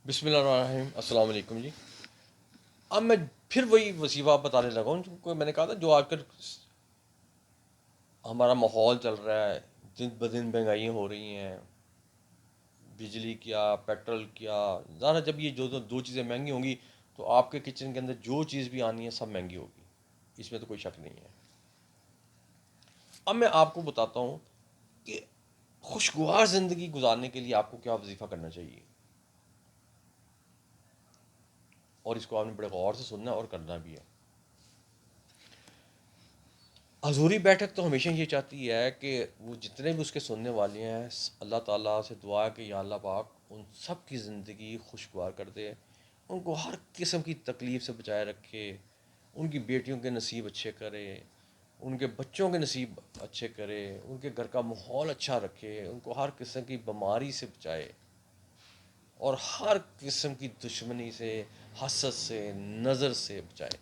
بسم اللہ الرحمن الرحیم، السلام علیکم جی۔ اب میں پھر وہی وظیفہ بتانے لگا ہوں جو میں نے کہا تھا، جو آج کل ہمارا ماحول چل رہا ہے، دن بدن مہنگائیاں ہو رہی ہیں، بجلی کیا پیٹرول کیا، ظاہر ہے جب یہ جو دو چیزیں مہنگی ہوں گی تو آپ کے کچن کے اندر جو چیز بھی آنی ہے سب مہنگی ہوگی، اس میں تو کوئی شک نہیں ہے۔ اب میں آپ کو بتاتا ہوں کہ خوشگوار زندگی گزارنے کے لیے آپ کو کیا وظیفہ کرنا چاہیے، اور اس کو آپ نے بڑے غور سے سننا اور کرنا بھی ہے۔ حضوری بیٹھک تو ہمیشہ یہ چاہتی ہے کہ وہ جتنے بھی اس کے سننے والے ہیں، اللہ تعالیٰ سے دعا ہے کہ یا اللہ پاک ان سب کی زندگی خوشگوار کر دے، ان کو ہر قسم کی تکلیف سے بچائے رکھے، ان کی بیٹیوں کے نصیب اچھے کرے، ان کے بچوں کے نصیب اچھے کرے، ان کے گھر کا ماحول اچھا رکھے، ان کو ہر قسم کی بیماری سے بچائے، اور ہر قسم کی دشمنی سے، حسد سے، نظر سے بچائے،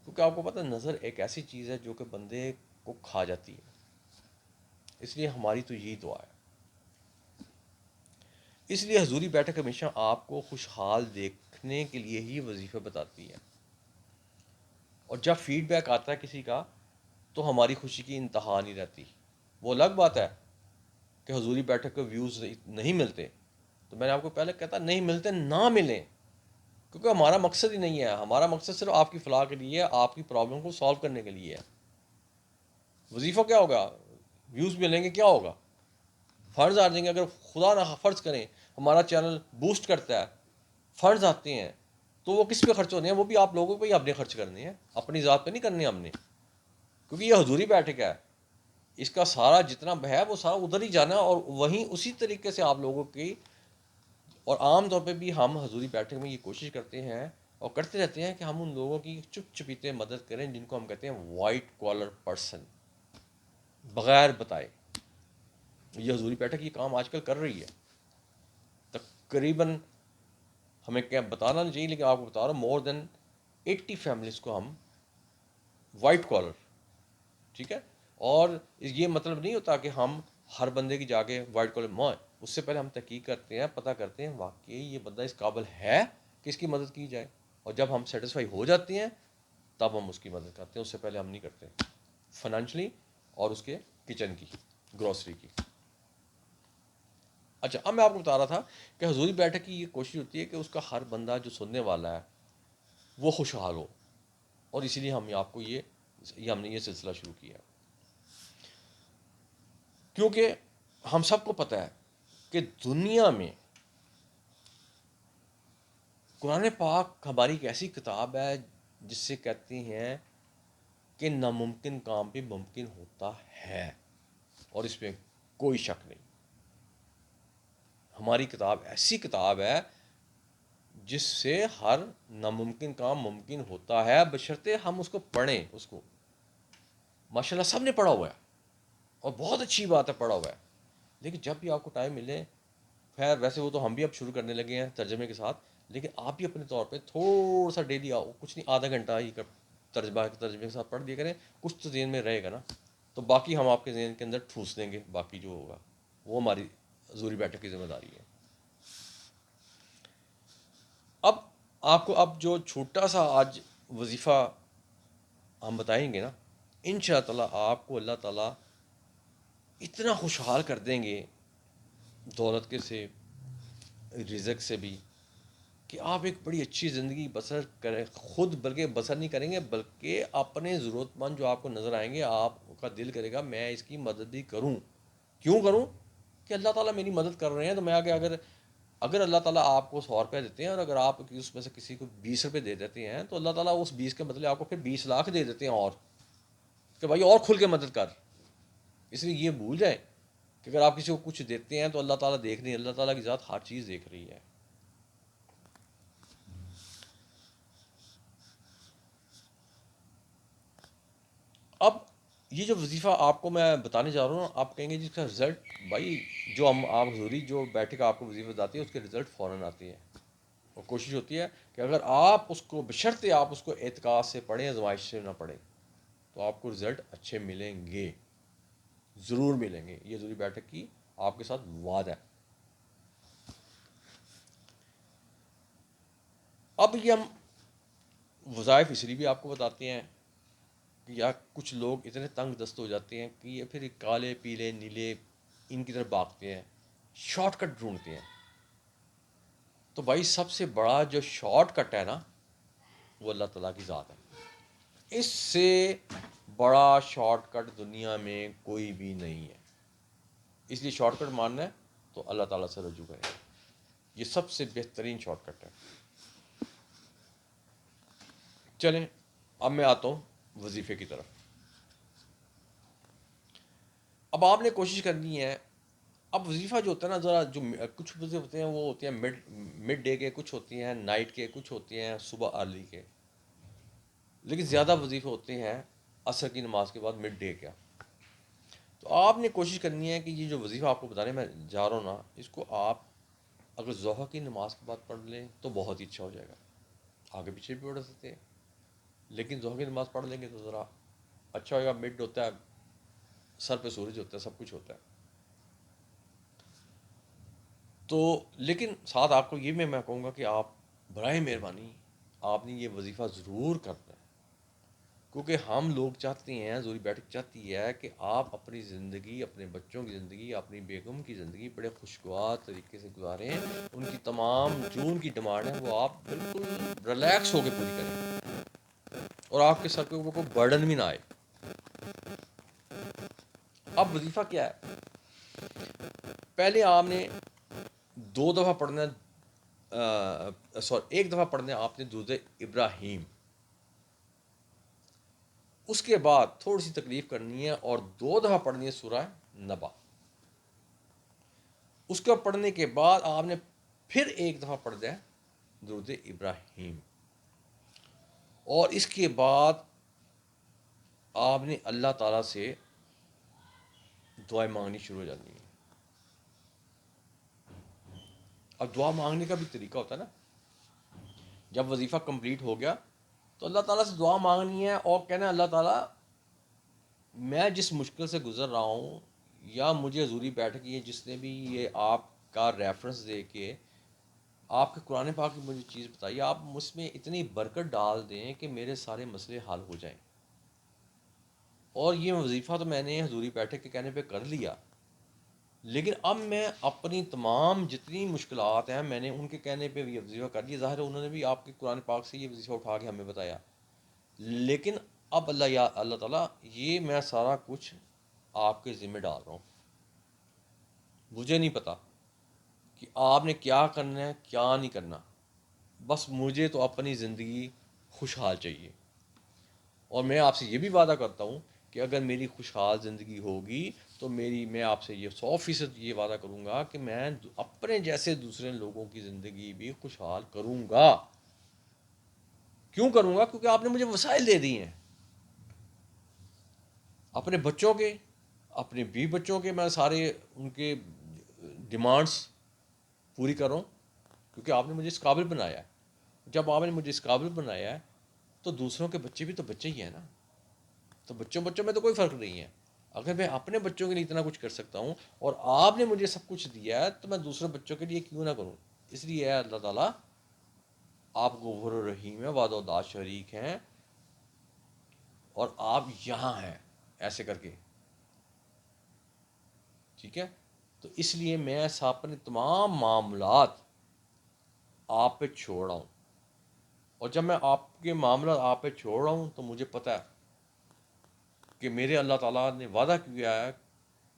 کیونکہ آپ کو پتہ ہے نظر ایک ایسی چیز ہے جو کہ بندے کو کھا جاتی ہے۔ اس لیے ہماری تو یہی دعا ہے۔ اس لیے حضوری بیٹھک ہمیشہ آپ کو خوشحال دیکھنے کے لیے ہی وظیفے بتاتی ہے، اور جب فیڈ بیک آتا ہے کسی کا تو ہماری خوشی کی انتہا نہیں رہتی۔ وہ الگ بات ہے کہ حضوری بیٹھک کے ویوز نہیں ملتے، تو میں نے آپ کو پہلے کہتا نہیں ملتے نہ ملیں، کیونکہ ہمارا مقصد ہی نہیں ہے۔ ہمارا مقصد صرف آپ کی فلاح کے لیے ہے، آپ کی پرابلم کو سالو کرنے کے لیے ہے۔ وظیفہ کیا ہوگا؟ ویوز ملیں گے، کیا ہوگا؟ فنڈز آ جائیں گے۔ اگر خدا نہ فرض کریں ہمارا چینل بوسٹ کرتا ہے، فنڈز آتے ہیں، تو وہ کس پہ خرچ ہونے ہیں؟ وہ بھی آپ لوگوں پہ ہی آپ نے خرچ کرنے ہیں، اپنی ذات پہ نہیں کرنے ہم نے، کیونکہ یہ حضوری بیٹھک ہے۔ اس کا سارا جتنا ہے وہ سارا ادھر ہی جانا، اور وہیں اسی طریقے سے آپ لوگوں کی، اور عام طور پہ بھی ہم حضوری بیٹھک میں یہ کوشش کرتے ہیں اور کرتے رہتے ہیں کہ ہم ان لوگوں کی چپ چپیتے مدد کریں جن کو ہم کہتے ہیں وائٹ کالر پرسن، بغیر بتائے۔ یہ حضوری بیٹھک یہ کام آج کل کر رہی ہے تقریباً، ہمیں کیا بتانا نہیں چاہیے لیکن آپ کو بتا رہا ہوں، مور دین 80 فیملیز کو ہم وائٹ کالر، ٹھیک ہے۔ اور یہ مطلب نہیں ہوتا کہ ہم ہر بندے کی جا کے وائٹ کالر مائیں، اس سے پہلے ہم تحقیق کرتے ہیں، پتہ کرتے ہیں واقعی یہ بندہ اس قابل ہے کہ اس کی مدد کی جائے، اور جب ہم سیٹسفائی ہو جاتے ہیں تب ہم اس کی مدد کرتے ہیں، اس سے پہلے ہم نہیں کرتے، فائنینشلی اور اس کے کچن کی، گروسری کی۔ اچھا، اب میں آپ کو بتا رہا تھا کہ حضوری بیٹھک کی یہ کوشش ہوتی ہے کہ اس کا ہر بندہ جو سننے والا ہے وہ خوشحال ہو، اور اسی لیے ہم آپ کو ہم نے یہ سلسلہ شروع کیا، کیونکہ ہم سب کو پتہ ہے کہ دنیا میں قرآن پاک ہماری ایک ایسی کتاب ہے جس سے کہتے ہیں کہ ناممکن کام بھی ممکن ہوتا ہے، اور اس میں کوئی شک نہیں۔ ہماری کتاب ایسی کتاب ہے جس سے ہر ناممکن کام ممکن ہوتا ہے، بشرطے ہم اس کو پڑھیں۔ اس کو ماشاء اللہ سب نے پڑھا ہوا ہے، اور بہت اچھی بات ہے پڑھا ہوا ہے، لیکن جب بھی آپ کو ٹائم ملے، خیر ویسے وہ تو ہم بھی اب شروع کرنے لگے ہیں ترجمے کے ساتھ، لیکن آپ بھی اپنے طور پہ تھوڑا سا ڈیلی کچھ نہیں، آدھا گھنٹہ ہی ترجمے کے ساتھ پڑھ دیا کریں، کچھ تو ذہن میں رہے گا نا، تو باقی ہم آپ کے ذہن کے اندر ٹھوس دیں گے، باقی جو ہوگا وہ ہماری حضوری بیٹھک کی ذمہ داری ہے۔ اب آپ کو اب جو چھوٹا سا آج وظیفہ ہم بتائیں گے نا، ان شاء اللہ آپ کو اللہ تعالیٰ اتنا خوشحال کر دیں گے، دولت کے سے، رزق سے بھی، کہ آپ ایک بڑی اچھی زندگی بسر کریں خود، بلکہ بسر نہیں کریں گے بلکہ اپنے ضرورت مند جو آپ کو نظر آئیں گے آپ کا دل کرے گا میں اس کی مدد بھی کروں۔ کیوں کروں؟ کہ اللہ تعالیٰ میری مدد کر رہے ہیں، تو میں آگے اگر اللہ تعالیٰ آپ کو 100 روپے دیتے ہیں، اور اگر آپ اس میں سے کسی کو 20 روپے دے دیتے ہیں، تو اللہ تعالیٰ اس 20 کے بدلے آپ کو پھر 20 لاکھ دے دیتے ہیں، اور کہ بھائی اور کھل کے مدد کر۔ اس لیے یہ بھول جائیں کہ اگر آپ کسی کو کچھ دیتے ہیں تو اللہ تعالیٰ دیکھ رہی ہے، اللہ تعالیٰ کی ذات ہر چیز دیکھ رہی ہے۔ اب یہ جو وظیفہ آپ کو میں بتانے جا رہا ہوں، آپ کہیں گے جس کا رزلٹ، بھائی جو ہم آپ حضوری جو بیٹھے کا آپ کو وظیفہ بتاتی ہے اس کے رزلٹ فوراً آتے ہیں، اور کوشش ہوتی ہے کہ اگر آپ اس کو بشرطے آپ اس کو اعتقاد سے پڑھیں، آزمائش سے نہ پڑھیں، تو آپ کو رزلٹ اچھے ملیں گے، ضرور ملیں گے۔ یہ حضوری بیٹھک کی آپ کے ساتھ وعدہ ہے۔ اب یہ ہم وظائف اس لیے بھی آپ کو بتاتے ہیں کہ یا کچھ لوگ اتنے تنگ دست ہو جاتے ہیں کہ یہ پھر کالے پیلے نیلے ان کی طرف بھاگتے ہیں، شارٹ کٹ ڈھونڈتے ہیں. تو بھائی سب سے بڑا جو شارٹ کٹ ہے نا وہ اللہ تعالیٰ کی ذات ہے. اس سے بڑا شارٹ کٹ دنیا میں کوئی بھی نہیں ہے. اس لیے شارٹ کٹ ماننا ہے تو اللہ تعالیٰ سے رجوع کریں. یہ سب سے بہترین شارٹ کٹ ہے. چلیں اب میں آتا ہوں وظیفے کی طرف. اب آپ نے کوشش کرنی ہے. اب وظیفہ جو ہوتا ہے نا ذرا جو کچھ وظیفے ہوتے ہیں وہ ہوتے ہیں مڈ ڈے کے، کچھ ہوتی ہیں نائٹ کے، کچھ ہوتے ہیں صبح ارلی کے، لیکن زیادہ وظیفے ہوتے ہیں عصر کی نماز کے بعد مڈ ڈے کا. تو آپ نے کوشش کرنی ہے کہ یہ جو وظیفہ آپ کو بتانے میں جا رہا ہوں نا، اس کو آپ اگر ظہر کی نماز کے بعد پڑھ لیں تو بہت ہی اچھا ہو جائے گا. آگے پیچھے بھی پڑھ سکتے ہیں، لیکن ظہر کی نماز پڑھ لیں گے تو ذرا اچھا ہوگا. مڈ ہوتا ہے، سر پہ سورج ہوتا ہے، سب کچھ ہوتا ہے. تو لیکن ساتھ آپ کو یہ میں کہوں گا کہ آپ برائے مہربانی آپ نے یہ وظیفہ ضرور کرنا ہے، کیونکہ ہم لوگ چاہتے ہیں، زوری بیٹھک چاہتی ہے کہ آپ اپنی زندگی، اپنے بچوں کی زندگی، اپنی بیگم کی زندگی بڑے خوشگوار طریقے سے گزاریں. ان کی تمام جو ان کی ڈیمانڈ ہے وہ آپ بالکل ریلیکس ہو کے پوری کریں، اور آپ کے سر پہ وہ کوئی برڈن بھی نہ آئے. اب وظیفہ کیا ہے؟ پہلے آپ نے 2 دفعہ پڑھنا، ایک دفعہ پڑھنا آپ نے درود ابراہیم. اس کے بعد تھوڑی سی تکلیف کرنی ہے اور 2 دفعہ پڑھنی ہے سورہ نبا. اس کو پڑھنے کے بعد آپ نے پھر ایک دفعہ پڑھ دیا درود ابراہیم، اور اس کے بعد آپ نے اللہ تعالیٰ سے دعائیں مانگنی شروع ہو جانی ہے. اب دعا مانگنے کا بھی طریقہ ہوتا ہے نا. جب وظیفہ کمپلیٹ ہو گیا تو اللہ تعالیٰ سے دعا مانگنی ہے اور کہنا ہے اللہ تعالیٰ میں جس مشکل سے گزر رہا ہوں، یا مجھے حضوری بیٹھ گئی ہے جس نے بھی یہ آپ کا ریفرنس دے کے آپ کے قرآن پاک کی مجھے چیز بتائی، آپ مجھ میں اتنی برکت ڈال دیں کہ میرے سارے مسئلے حل ہو جائیں. اور یہ وظیفہ تو میں نے حضوری بیٹھک کے کہنے پہ کر لیا، لیکن اب میں اپنی تمام جتنی مشکلات ہیں میں نے ان کے کہنے پہ یہ وظیفہ کر لیا. ظاہر ہے انہوں نے بھی آپ کے قرآن پاک سے یہ وظیفہ اٹھا کے ہمیں بتایا، لیکن اب اللہ تعالیٰ یہ میں سارا کچھ آپ کے ذمہ ڈال رہا ہوں. مجھے نہیں پتا کہ آپ نے کیا کرنا ہے کیا نہیں کرنا، بس مجھے تو اپنی زندگی خوشحال چاہیے. اور میں آپ سے یہ بھی وعدہ کرتا ہوں کہ اگر میری خوشحال زندگی ہوگی تو میں آپ سے یہ 100% یہ وعدہ کروں گا کہ میں اپنے جیسے دوسرے لوگوں کی زندگی بھی خوشحال کروں گا. کیوں کروں گا؟ کیونکہ آپ نے مجھے وسائل دے دی ہیں. اپنے بچوں کے، اپنے بیوی بچوں کے میں سارے ان کے ڈیمانڈس پوری کروں، کیونکہ آپ نے مجھے اس قابل بنایا ہے. جب آپ نے مجھے اس قابل بنایا ہے تو دوسروں کے بچے بھی تو بچے ہی ہیں نا. تو بچوں میں تو کوئی فرق نہیں ہے. اگر میں اپنے بچوں کے لیے اتنا کچھ کر سکتا ہوں اور آپ نے مجھے سب کچھ دیا ہے تو میں دوسرے بچوں کے لیے کیوں نہ کروں. اس لیے اللہ تعالیٰ آپ غفور الرحیم ہے، وعد و داد شریک ہیں، اور آپ یہاں ہیں ایسے کر کے. ٹھیک ہے؟ تو اس لیے میں اپنے تمام معاملات آپ پہ چھوڑ رہا ہوں. اور جب میں آپ کے معاملات آپ پہ چھوڑ رہا ہوں تو مجھے پتہ ہے کہ میرے اللہ تعالیٰ نے وعدہ کیا ہے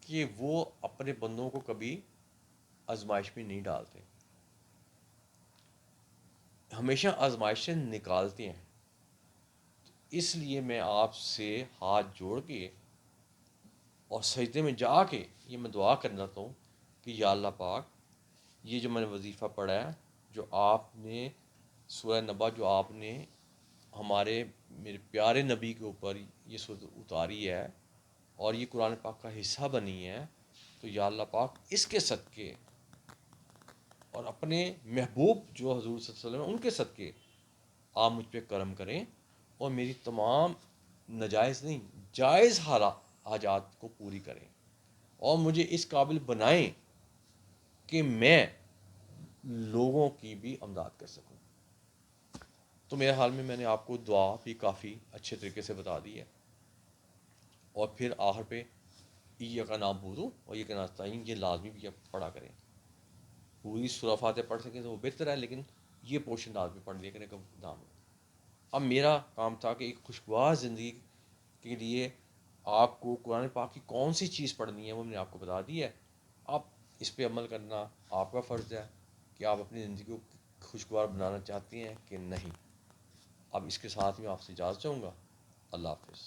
کہ وہ اپنے بندوں کو کبھی آزمائش میں نہیں ڈالتے، ہمیشہ آزمائش سے نکالتے ہیں. اس لیے میں آپ سے ہاتھ جوڑ کے اور سجدے میں جا کے یہ میں دعا کرنا چاہتا ہوں کہ یا اللہ پاک، یہ جو میں نے وظیفہ پڑھا ہے، جو آپ نے سورہ نبا جو آپ نے میرے پیارے نبی کے اوپر یہ صورت اتاری ہے اور یہ قرآن پاک کا حصہ بنی ہے، تو یا اللہ پاک اس کے صدقے اور اپنے محبوب جو حضور صلی اللہ علیہ وسلم ان کے صدقے آپ مجھ پہ کرم کریں اور میری تمام ناجائز نہیں جائز حاجات کو پوری کریں، اور مجھے اس قابل بنائیں کہ میں لوگوں کی بھی امداد کر سکوں. تو میرے حال میں نے آپ کو دعا بھی کافی اچھے طریقے سے بتا دی ہے، اور پھر آخر پہ ایاک نعبد و ایاک نستعین یہ لازمی بھی آپ پڑھا کریں. پوری سورہ فاتحہ پڑھ سکیں تو وہ بہتر ہے، لیکن یہ پورشن لازمی پڑھ لیا کریں کم دام میں. اب میرا کام تھا کہ ایک خوشگوار زندگی کے لیے آپ کو قرآن پاک کی کون سی چیز پڑھنی ہے وہ میں نے آپ کو بتا دی ہے. اب اس پہ عمل کرنا آپ کا فرض ہے کہ آپ اپنی زندگی کو خوشگوار بنانا چاہتے ہیں کہ نہیں. اب اس کے ساتھ میں آپ سے اجازت چاہوں گا. اللہ حافظ.